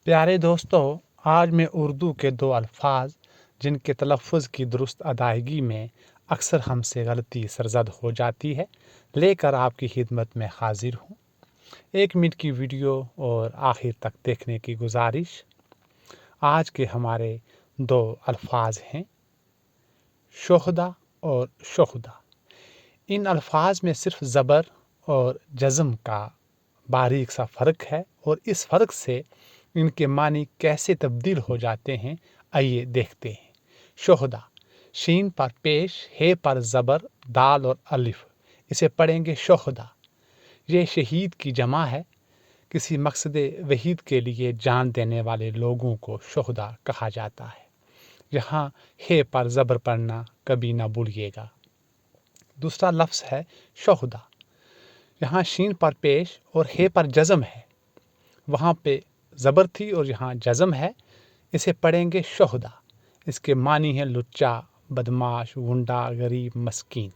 پیارے دوستو، آج میں اردو کے دو الفاظ جن کے تلفظ کی درست ادائیگی میں اکثر ہم سے غلطی سرزد ہو جاتی ہے لے کر آپ کی خدمت میں حاضر ہوں۔ 1 منٹ کی ویڈیو اور آخر تک دیکھنے کی گزارش۔ آج کے ہمارے دو الفاظ ہیں شہداء اور شہداء۔ ان الفاظ میں صرف زبر اور جزم کا باریک سا فرق ہے، اور اس فرق سے ان کے معنی کیسے تبدیل ہو جاتے ہیں آئیے دیکھتے ہیں۔ شہداء، شین پر پیش، ہے پر زبر، دال اور الف، اسے پڑھیں گے شہداء۔ یہ شہید کی جمع ہے۔ کسی مقصد وحید کے لیے جان دینے والے لوگوں کو شہداء کہا جاتا ہے۔ یہاں ہے پر زبر پڑھنا کبھی نہ بھولیے گا۔ دوسرا لفظ ہے شہداء۔ یہاں شین پر پیش اور ہے پر جزم ہے۔ وہاں پہ زبر تھی اور یہاں جزم ہے، اسے پڑھیں گے شہداء۔ اس کے معنی ہیں لچا، بدماش، گنڈا، غریب، مسکین۔